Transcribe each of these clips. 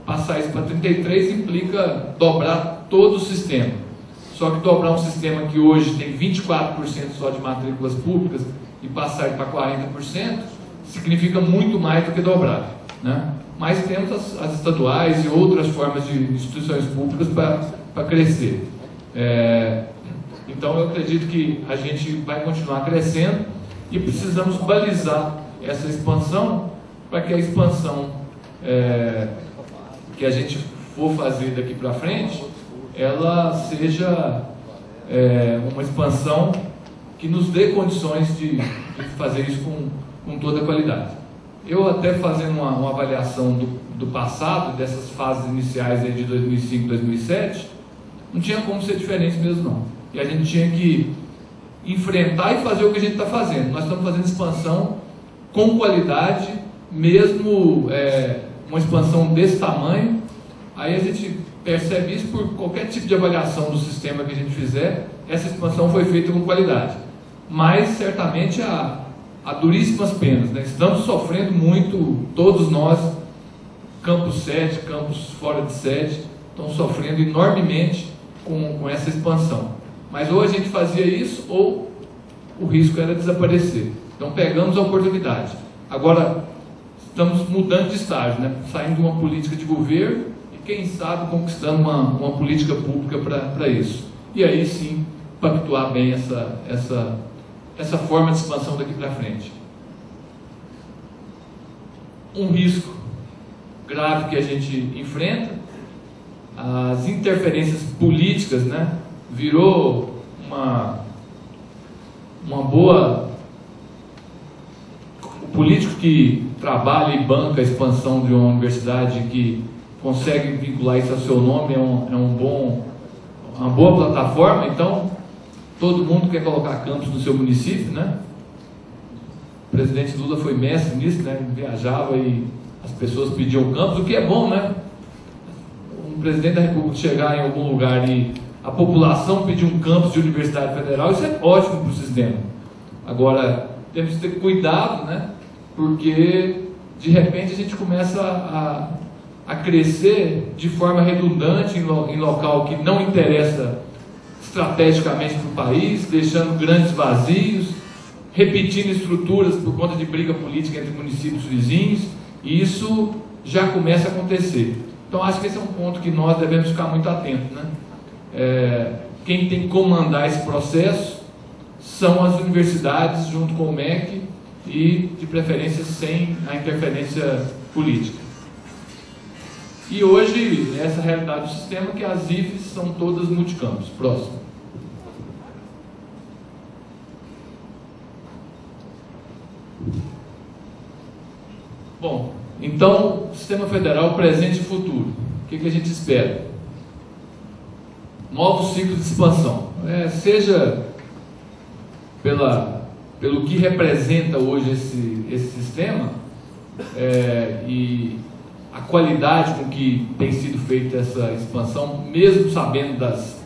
Passar isso para 33 implica dobrar todo o sistema. Só que dobrar um sistema que hoje tem 24% só de matrículas públicas e passar para 40% significa muito mais do que dobrar, né? Mas temos as estaduais e outras formas de instituições públicas para crescer. Então eu acredito que a gente vai continuar crescendo e precisamos balizar essa expansão para que a expansão que a gente for fazer daqui para frente, ela seja uma expansão que nos dê condições de fazer isso com toda a qualidade. Eu até fazendo uma avaliação do passado, dessas fases iniciais aí de 2005, 2007, não tinha como ser diferente mesmo não. E a gente tinha que enfrentar e fazer o que a gente está fazendo. Nós estamos fazendo expansão com qualidade, mesmo uma expansão desse tamanho. Aí a gente percebe isso por qualquer tipo de avaliação do sistema que a gente fizer, essa expansão foi feita com qualidade. Mas certamente há duríssimas penas, né? Estamos sofrendo muito, todos nós, campus sede, campus fora de sede, estão sofrendo enormemente com essa expansão. Mas ou a gente fazia isso, ou o risco era desaparecer. Então pegamos a oportunidade. Agora, estamos mudando de estágio, né? Saindo de uma política de governo e, quem sabe, conquistando uma política pública para isso. E aí sim, pactuar bem essa forma de expansão daqui para frente. Um risco grave que a gente enfrenta, as interferências políticas, né? Virou uma boa... O político que trabalha e banca a expansão de uma universidade, que consegue vincular isso ao seu nome, uma boa plataforma. Então, todo mundo quer colocar campus no seu município, né? O presidente Lula foi mestre nisso, né? Viajava e as pessoas pediam campus, o que é bom, né? Um presidente da República chegar em algum lugar e a população pedir um campus de universidade federal, isso é ótimo para o sistema. Agora, temos que ter cuidado, né? Porque de repente a gente começa a crescer de forma redundante em local que não interessa estrategicamente para o país, deixando grandes vazios, repetindo estruturas por conta de briga política entre municípios vizinhos, e isso já começa a acontecer. Então acho que esse é um ponto que nós devemos ficar muito atentos, né? Quem tem que comandar esse processo são as universidades, junto com o MEC, e de preferência sem a interferência política. E hoje, essa realidade do sistema, que as IFES são todas multicampus. Próximo. Bom, então, sistema federal, presente e futuro. O que a gente espera? Novos ciclos de expansão. Seja pelo que representa hoje esse sistema, e a qualidade com que tem sido feita essa expansão, mesmo sabendo das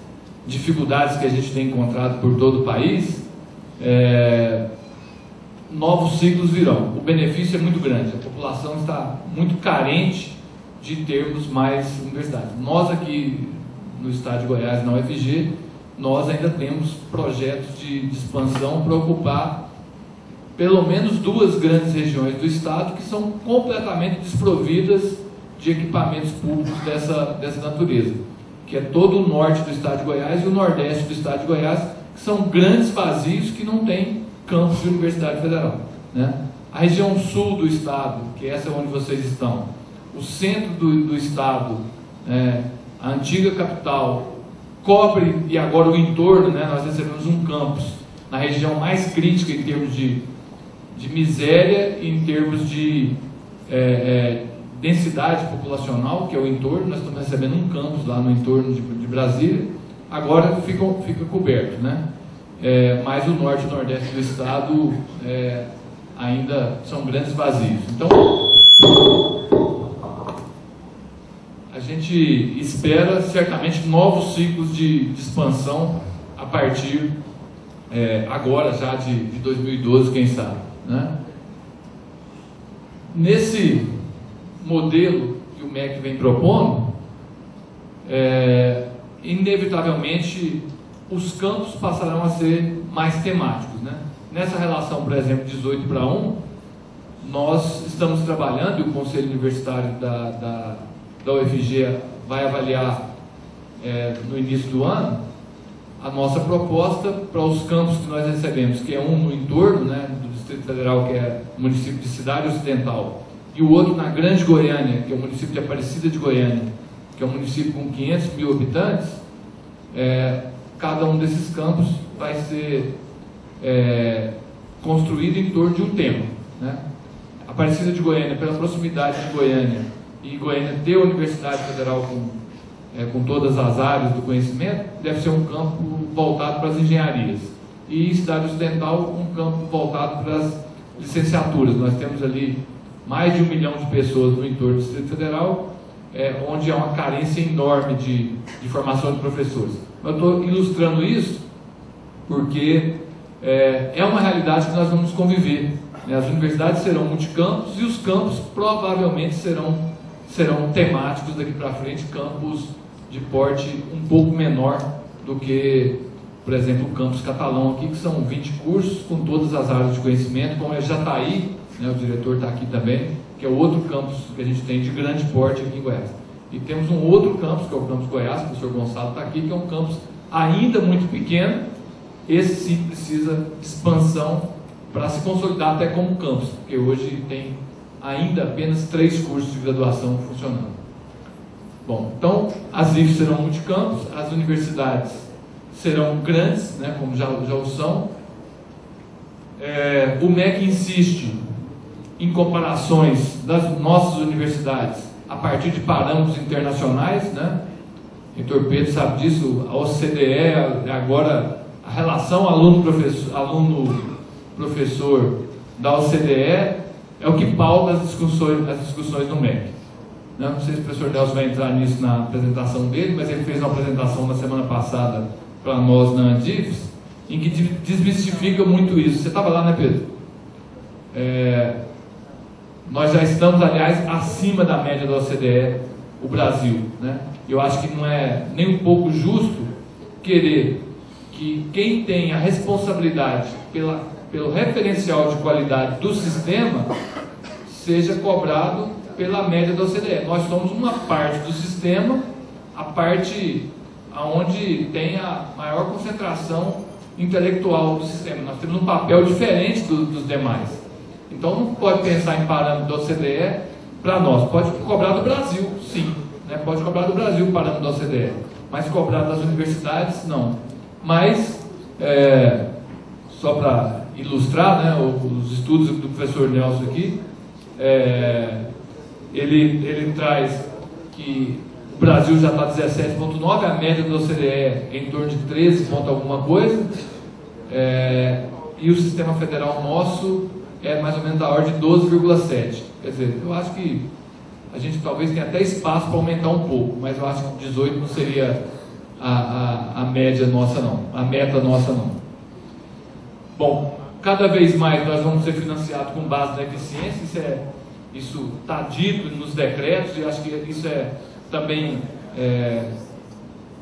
dificuldades que a gente tem encontrado por todo o país, novos ciclos virão. O benefício é muito grande, a população está muito carente de termos mais universidades. Nós aqui no estado de Goiás, na UFG, nós ainda temos projetos de expansão para ocupar pelo menos 2 grandes regiões do estado que são completamente desprovidas de equipamentos públicos dessa natureza, que é todo o norte do estado de Goiás e o nordeste do estado de Goiás, que são grandes vazios que não tem campus de universidade federal, né? A região sul do estado, que é essa onde vocês estão, o centro do estado, a antiga capital, cobre, e agora o entorno, né? Nós recebemos um campus na região mais crítica em termos de miséria e em termos de densidade populacional, que é o entorno. Nós estamos recebendo um campus lá no entorno de Brasília, agora fica coberto, né? Mas o norte e o nordeste do estado ainda são grandes vazios. Então, a gente espera certamente novos ciclos de expansão a partir agora já de 2012, quem sabe, né? Nesse modelo que o o MEC vem propondo, inevitavelmente os campos passarão a ser mais temáticos, né? Nessa relação, por exemplo, 18:1, nós estamos trabalhando, e o Conselho Universitário da UFG vai avaliar no início do ano a nossa proposta para os campos que nós recebemos, que é um no entorno, né, do Distrito Federal, que é o município de Cidade Ocidental, e o outro na Grande Goiânia, que é o município de Aparecida de Goiânia, que é um município com 500 mil habitantes. Cada um desses campos vai ser construído em torno de um tema, né? Aparecida de Goiânia, pela proximidade de Goiânia, e Goiânia ter a Universidade Federal com todas as áreas do conhecimento, deve ser um campo voltado para as engenharias. E Cidade Ocidental, um campo voltado para as licenciaturas. Nós temos ali mais de 1 milhão de pessoas no entorno do Distrito Federal, onde há uma carência enorme de formação de professores. Eu estou ilustrando isso porque é uma realidade que nós vamos conviver, né? As universidades serão multicampos e os campos provavelmente serão temáticos daqui para frente, campos de porte um pouco menor do que, por exemplo, o campus Catalão aqui, que são 20 cursos com todas as áreas de conhecimento, como é Jataí, né? O diretor está aqui também, que é o outro campus que a gente tem de grande porte aqui em Goiás. E temos um outro campus, que é o campus Goiás, que o professor Gonçalo está aqui, que é um campus ainda muito pequeno. Esse sim precisa de expansão para se consolidar até como campus, porque hoje tem ainda apenas 3 cursos de graduação funcionando. Bom, então as IFES serão multicampos, as universidades serão grandes, né, como já o são. O MEC insiste em comparações das nossas universidades a partir de parâmetros internacionais, né? O reitor Pedro sabe disso. A OCDE, agora a relação aluno-professor da OCDE é o que pauta as discussões no MEC. Não sei se o professor Nelson vai entrar nisso na apresentação dele, mas ele fez uma apresentação na semana passada para nós na Andifes, em que desmistifica muito isso. Você estava lá, né, Pedro? Nós já estamos, aliás, acima da média da OCDE, o Brasil, né? Eu acho que não é nem um pouco justo querer que quem tem a responsabilidade pelo referencial de qualidade do sistema seja cobrado pela média da OCDE. Nós somos uma parte do sistema, a parte onde tem a maior concentração intelectual do sistema. Nós temos um papel diferente dos demais. Então não pode pensar em parâmetro da OCDE para nós. Pode cobrar do Brasil, sim, né? Pode cobrar do Brasil o parâmetro da OCDE, mas cobrar das universidades, não. Mas, só para ilustrar, né, os estudos do professor Nelson aqui, ele traz que o Brasil já está 17,9, a média da OCDE é em torno de 13 ponto alguma coisa, e o sistema federal nosso é mais ou menos da ordem de 12,7. Quer dizer, eu acho que a gente talvez tenha até espaço para aumentar um pouco, mas eu acho que 18 não seria a média nossa não, a meta nossa não. Bom, cada vez mais nós vamos ser financiados com base na eficiência, isso está dito nos decretos, e acho que isso é também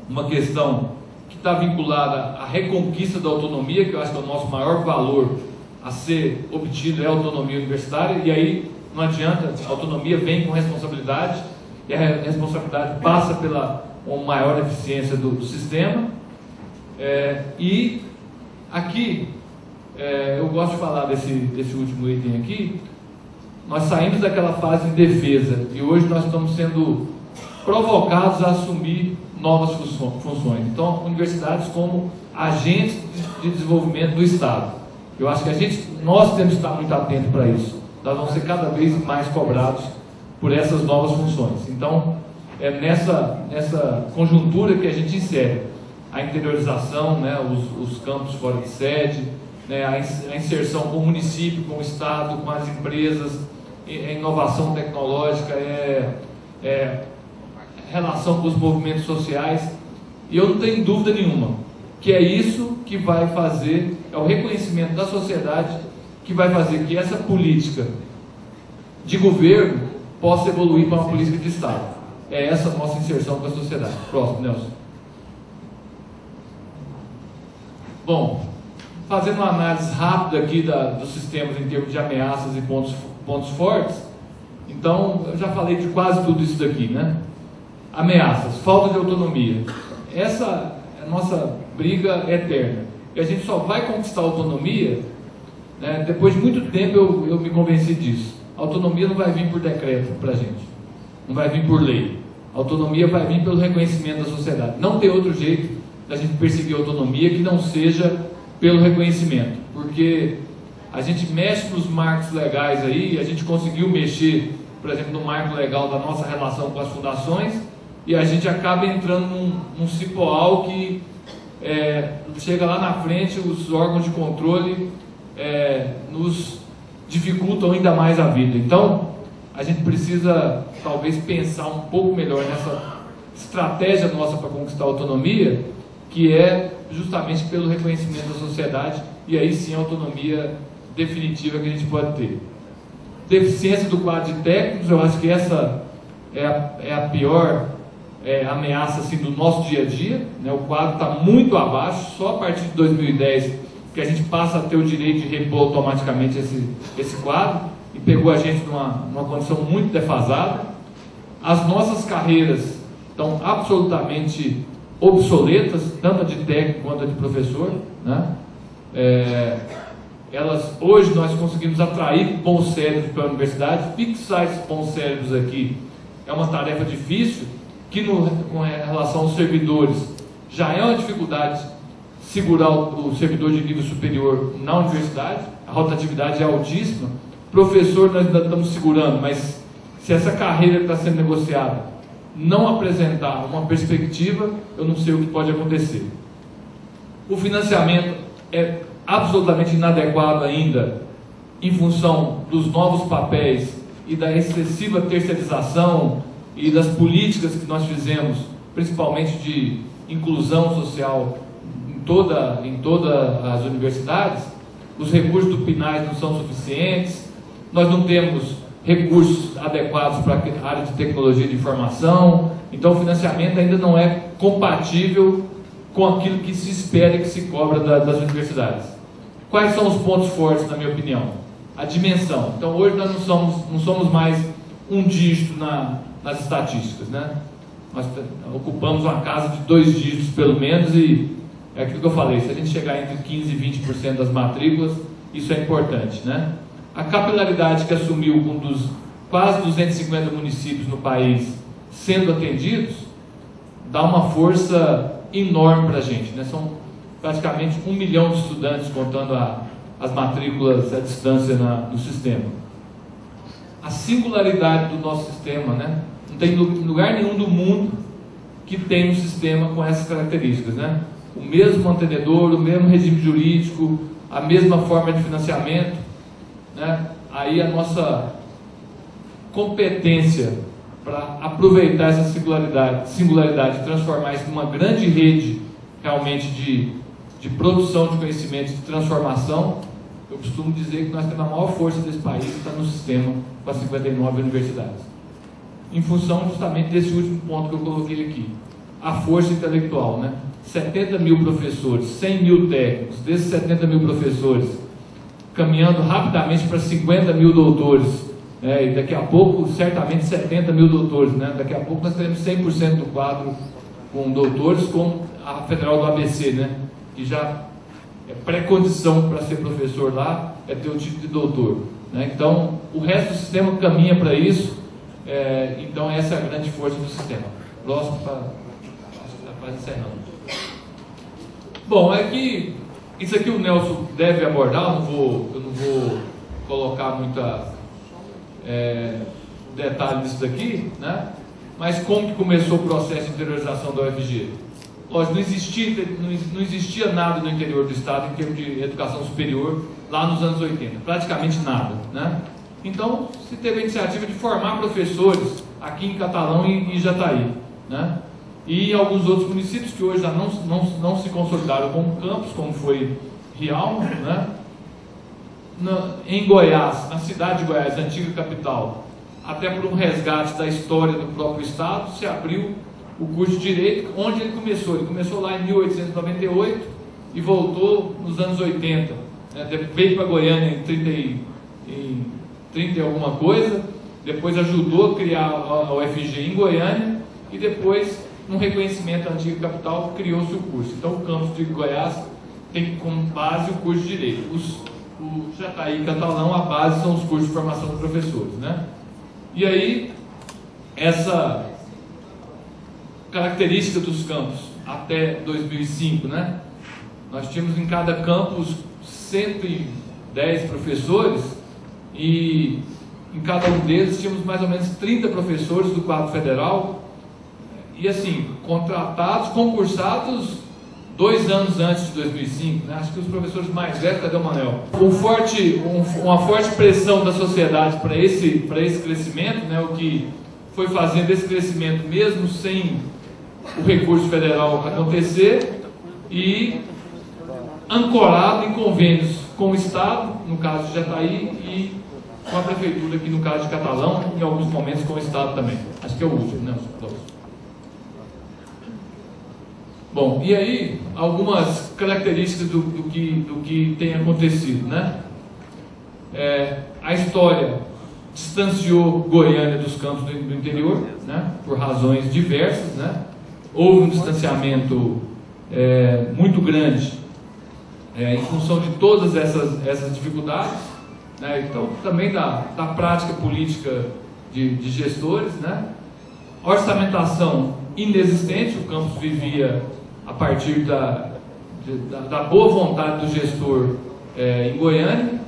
uma questão que está vinculada à reconquista da autonomia, que eu acho que é o nosso maior valor a ser obtido é a autonomia universitária, e aí não adianta, a autonomia vem com responsabilidade, e a responsabilidade passa pela uma maior eficiência do sistema. E aqui, eu gosto de falar desse último item aqui. Nós saímos daquela fase de defesa, e hoje nós estamos sendo provocados a assumir novas funções. Então, universidades como agentes de desenvolvimento do Estado. Eu acho que nós temos que estar muito atentos para isso. Nós vamos ser cada vez mais cobrados por essas novas funções. Então, é nessa conjuntura que a gente insere a interiorização, né, os campos fora de sede, né, a inserção com o município, com o Estado, com as empresas, a inovação tecnológica, relação com os movimentos sociais. E eu não tenho dúvida nenhuma que é isso que vai fazer, é o reconhecimento da sociedade que vai fazer que essa política de governo possa evoluir para uma política de Estado. É essa a nossa inserção com a sociedade. Próximo, Nelson. Bom, fazendo uma análise rápida aqui dos sistemas em termos de ameaças e pontos fortes, então eu já falei de quase tudo isso daqui, né? Ameaças, falta de autonomia. Essa é a nossa briga eterna. E a gente só vai conquistar a autonomia, né, depois de muito tempo eu me convenci disso. A autonomia não vai vir por decreto para a gente, não vai vir por lei. A autonomia vai vir pelo reconhecimento da sociedade. Não tem outro jeito da gente perseguir a autonomia que não seja pelo reconhecimento, porque a gente mexe nos marcos legais aí, a gente conseguiu mexer, por exemplo, no marco legal da nossa relação com as fundações, e a gente acaba entrando num cipoal que chega lá na frente, os órgãos de controle nos dificultam ainda mais a vida. Então, a gente precisa talvez pensar um pouco melhor nessa estratégia nossa para conquistar a autonomia, que é justamente pelo reconhecimento da sociedade, e aí sim a autonomia definitiva que a gente pode ter. Deficiência do quadro de técnicos, eu acho que essa é a pior ameaça assim, do nosso dia a dia, né? O quadro está muito abaixo, só a partir de 2010 que a gente passa a ter o direito de repor automaticamente esse quadro, e pegou a gente numa condição muito defasada. As nossas carreiras estão absolutamente obsoletas, tanto a de técnico quanto a de professor, né? Hoje nós conseguimos atrair bons cérebros para a universidade, fixar esses bons cérebros aqui é uma tarefa difícil, que com relação aos servidores já é uma dificuldade segurar o servidor de nível superior na universidade, a rotatividade é altíssima. Professor nós ainda estamos segurando, mas se essa carreira que está sendo negociada não apresentar uma perspectiva, eu não sei o que pode acontecer. O financiamento é absolutamente inadequado ainda, em função dos novos papéis e da excessiva terceirização e das políticas que nós fizemos, principalmente de inclusão social em todas as universidades. Os recursos do PNAE não são suficientes, nós não temos recursos adequados para a área de tecnologia de informação, então o financiamento ainda não é compatível com aquilo que se espera e que se cobra das universidades. Quais são os pontos fortes, na minha opinião? A dimensão. Então hoje nós não somos mais um dígito nas estatísticas, né? Nós ocupamos uma casa de 2 dígitos pelo menos, e é aquilo que eu falei, se a gente chegar entre 15% e 20% das matrículas, isso é importante, né? A capilaridade que assumiu com quase 250 municípios no país sendo atendidos, dá uma força enorme para a gente, né? São praticamente 1 milhão de estudantes, contando as matrículas à distância no sistema. A singularidade do nosso sistema, né? Não tem lugar nenhum do mundo que tenha um sistema com essas características, né? O mesmo mantenedor, o mesmo regime jurídico, a mesma forma de financiamento, né? Aí a nossa competência para aproveitar essa singularidade e transformar isso numa grande rede realmente de produção de conhecimento, de transformação, eu costumo dizer que nós temos a maior força desse país, que está no sistema com as 59 universidades. Em função justamente desse último ponto que eu coloquei aqui, a força intelectual, né? 70 mil professores, 100 mil técnicos, desses 70 mil professores, caminhando rapidamente para 50 mil doutores, e daqui a pouco, certamente 70 mil doutores, né? Daqui a pouco nós teremos 100% do quadro com doutores, como a Federal do ABC, né? Que já é pré-condição para ser professor lá, é ter o título de doutor, né? Então, o resto do sistema caminha para isso, então essa é a grande força do sistema. Próximo, para encerrando. Bom, isso aqui o Nelson deve abordar, eu não vou colocar muita detalhe disso daqui, né? Mas como que começou o processo de interiorização da UFG? Lógico, não existia nada no interior do estado em termos de educação superior lá nos anos 80, praticamente nada, né? Então se teve a iniciativa de formar professores aqui em Catalão e Jataí, né? E alguns outros municípios que hoje já não se consolidaram como campus, como foi Rialma, né? Em Goiás, na cidade de Goiás, antiga capital, até por um resgate da história do próprio Estado, se abriu o curso de Direito, onde ele começou. Ele começou lá em 1898 e voltou nos anos 80. Veio para Goiânia em 30 e alguma coisa, depois ajudou a criar a UFG em Goiânia e depois, num reconhecimento da antiga capital, criou-se o curso. Então, o campus de Goiás tem como base o curso de Direito. O Jataí e Catalão, a base são os cursos de formação de professores, né? E aí, essa característica dos campos até 2005, né? Nós tínhamos em cada campus 110 professores e em cada um deles tínhamos mais ou menos 30 professores do quadro federal e assim, contratados, concursados 2 anos antes de 2005, né? Acho que os professores mais velhos, cadê o Manuel? Uma forte pressão da sociedade para esse crescimento, né? O que foi fazendo esse crescimento mesmo sem o recurso federal acontecer e ancorado em convênios com o Estado, no caso de Jataí, e com a Prefeitura, aqui no caso de Catalão, em alguns momentos com o Estado também. Acho que é o último, né? Bom, e aí, algumas características do que tem acontecido, né? A história distanciou Goiânia dos campos do interior, né? Por razões diversas, né? Houve um distanciamento muito grande em função de todas essas dificuldades, né? Então, também da prática política de gestores, né? Orçamentação inexistente, o campus vivia a partir da boa vontade do gestor em Goiânia.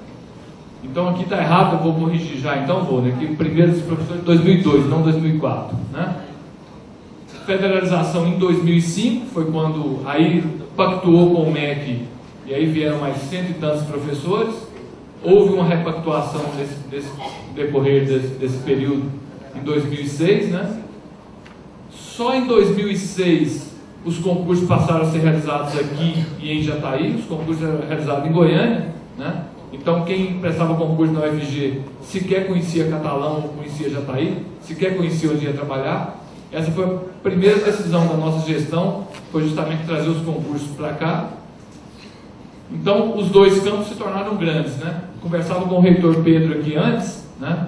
Então aqui está errado, eu vou corrigir já, então vou, né? Que primeiro esse professor de 2002, não 2004, né? Federalização em 2005, foi quando aí pactuou com o MEC, e aí vieram mais 100 e tantos professores. Houve uma repactuação desse decorrer desse período em 2006, né? Só em 2006 os concursos passaram a ser realizados aqui e em Jataí, os concursos eram realizados em Goiânia, né? Então quem prestava concurso na UFG sequer conhecia Catalão ou conhecia Jataí, sequer conhecia onde ia trabalhar. Essa foi a primeira decisão da nossa gestão, foi justamente trazer os concursos para cá. Então os dois campos se tornaram grandes, né? Conversava com o reitor Pedro aqui antes, né?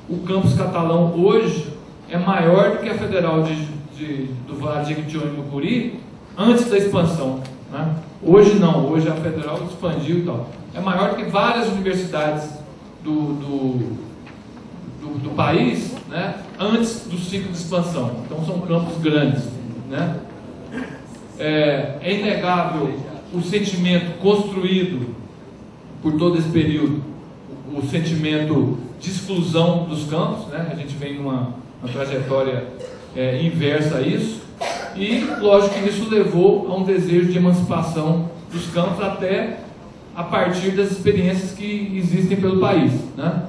O campus Catalão hoje é maior do que a Federal do Vale de Jequitinhonha e Mucuri antes da expansão, né? Hoje não, hoje a Federal expandiu e tal. É maior do que várias universidades do país, né? Antes do ciclo de expansão. Então são campos grandes, né? É inegável o sentimento construído por todo esse período, o sentimento de exclusão dos campos, né? A gente vem numa trajetória inversa a isso, e lógico que isso levou a um desejo de emancipação dos campos até a partir das experiências que existem pelo país, né?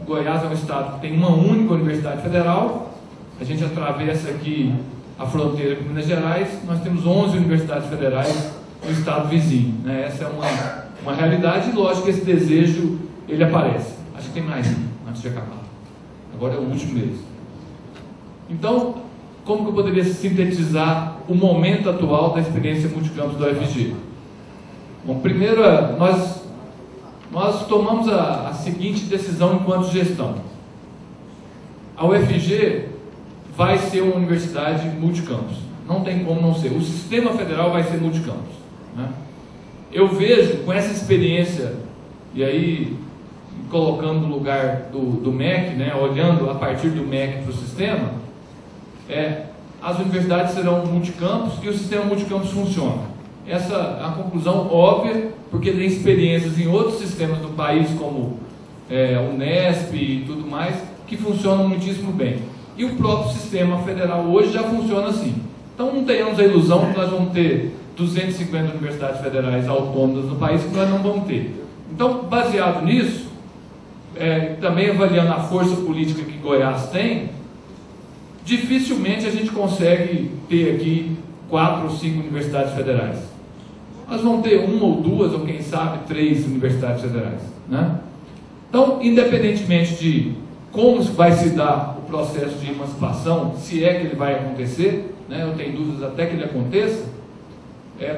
Goiás é um estado que tem uma única universidade federal, a gente atravessa aqui a fronteira com Minas Gerais, nós temos 11 universidades federais no estado vizinho, né? Essa é uma realidade, e lógico que esse desejo ele aparece. Acho que tem mais antes de acabar, agora é o último deles. Então, como que eu poderia sintetizar o momento atual da experiência multicampus da UFG? Bom, primeiro, nós tomamos a seguinte decisão enquanto gestão. A UFG vai ser uma universidade multicampus. Não tem como não ser. O sistema federal vai ser multicampus, né? Eu vejo, com essa experiência, e aí colocando no lugar do MEC, né, olhando a partir do MEC para o sistema, as universidades serão multicampus e o sistema multicampus funciona. Essa é a conclusão óbvia, porque tem experiências em outros sistemas do país, como Unesp e tudo mais, que funcionam muitíssimo bem. E o próprio sistema federal hoje já funciona assim. Então não tenhamos a ilusão que nós vamos ter 250 universidades federais autônomas no país, que nós não vamos ter. Então, baseado nisso, também avaliando a força política que Goiás tem, dificilmente a gente consegue ter aqui 4 ou 5 universidades federais. Nós vamos ter 1 ou 2, ou quem sabe 3 universidades federais, né? Então, independentemente de como vai se dar o processo de emancipação, se é que ele vai acontecer, né? Eu tenho dúvidas até que ele aconteça,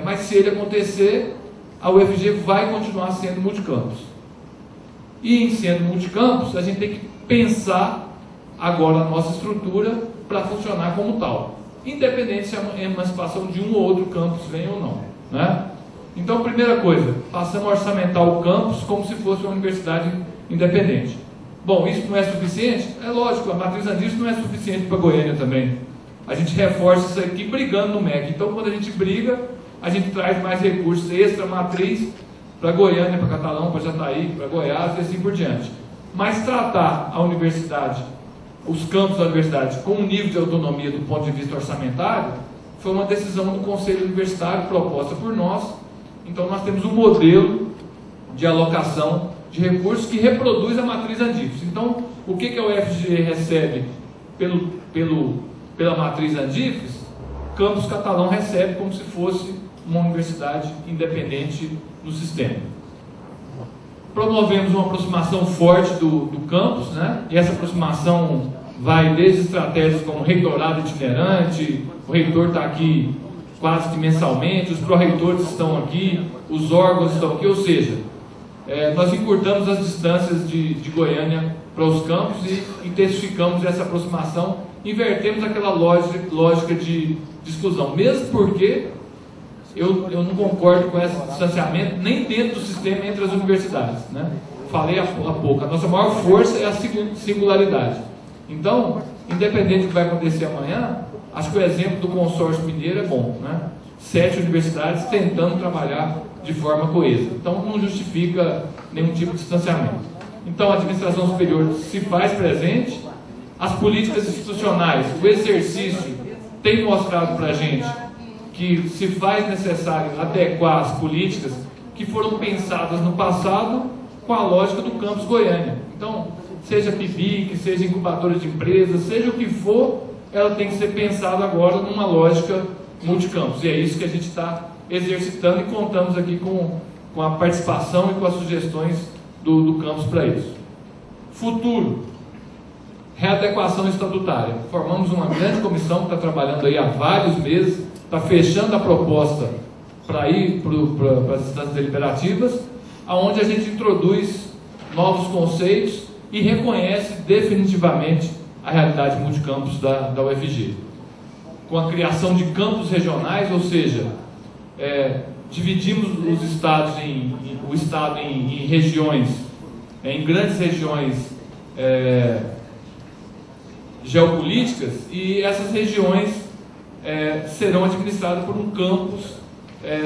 mas se ele acontecer, a UFG vai continuar sendo multicampus. E em sendo multicampus, a gente tem que pensar agora a nossa estrutura para funcionar como tal, independente se a emancipação de um ou outro campus vem ou não, né? Então, primeira coisa, passamos a orçamentar o campus como se fosse uma universidade independente. Bom, isso não é suficiente? É lógico, a matriz Andifes não é suficiente para Goiânia também. A gente reforça isso aqui brigando no MEC. Então, quando a gente briga, a gente traz mais recursos extra matriz para Goiânia, para Catalão, para Jataí, para Goiás e assim por diante. Mas tratar a universidade, os campos da universidade, com um nível de autonomia do ponto de vista orçamentário, foi uma decisão do Conselho Universitário proposta por nós. Então, nós temos um modelo de alocação de recursos que reproduz a matriz Andifes. Então, o que a UFG recebe pela matriz Andifes, Campus Catalão recebe como se fosse uma universidade independente no sistema. Promovemos uma aproximação forte do campus, né? E essa aproximação vai desde estratégias como reitorado itinerante, o reitor está aqui quase que mensalmente, os pró-reitores estão aqui, os órgãos estão aqui, ou seja, nós encurtamos as distâncias de Goiânia para os campos e intensificamos essa aproximação, invertemos aquela lógica de exclusão, mesmo porque eu não concordo com esse distanciamento nem dentro do sistema entre as universidades, né? Falei há pouco, a nossa maior força é a singularidade. Então, independente do que vai acontecer amanhã, acho que o exemplo do consórcio mineiro é bom, né? 7 universidades tentando trabalhar de forma coesa. Então, não justifica nenhum tipo de distanciamento. Então, a administração superior se faz presente, as políticas institucionais, o exercício tem mostrado para a gente que se faz necessário adequar as políticas que foram pensadas no passado com a lógica do campus Goiânia. Então, seja PIBIC, seja incubadora de empresas, seja o que for, ela tem que ser pensada agora numa lógica multicampus. E é isso que a gente está exercitando e contamos aqui com a participação e com as sugestões do campus para isso. Futuro, readequação estatutária. Formamos uma grande comissão que está trabalhando aí há vários meses, está fechando a proposta para ir para as instâncias deliberativas, onde a gente introduz novos conceitos e reconhece definitivamente a realidade multicampus da UFG. Com a criação de campos regionais, ou seja, dividimos o estado em regiões, em grandes regiões geopolíticas, e essas regiões serão administradas por um campus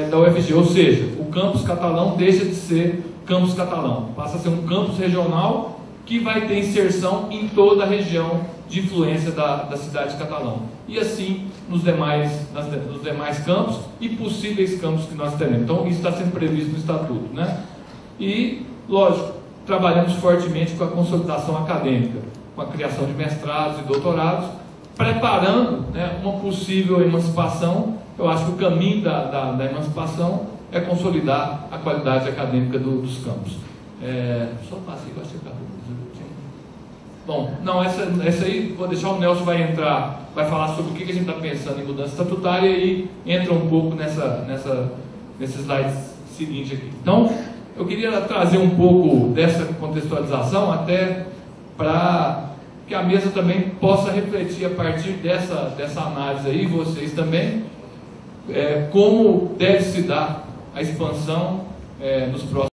da UFG, ou seja, o campus Catalão deixa de ser campus Catalão, passa a ser um campus regional que vai ter inserção em toda a região de influência da cidade de Catalão. E assim nos demais campos e possíveis campos que nós teremos. Então, isso está sendo previsto no Estatuto, né? E, lógico, trabalhamos fortemente com a consolidação acadêmica, com a criação de mestrados e doutorados, preparando, né, uma possível emancipação. Eu acho que o caminho da emancipação é consolidar a qualidade acadêmica dos campos. Só passei, eu achei que acabou. Bom, não, essa aí, vou deixar o Nelson vai falar sobre o que a gente está pensando em mudança estatutária e entra um pouco nesse slide seguinte aqui. Então, eu queria trazer um pouco dessa contextualização até para que a mesa também possa refletir a partir dessa análise aí, vocês também, como deve se dar a expansão nos próximos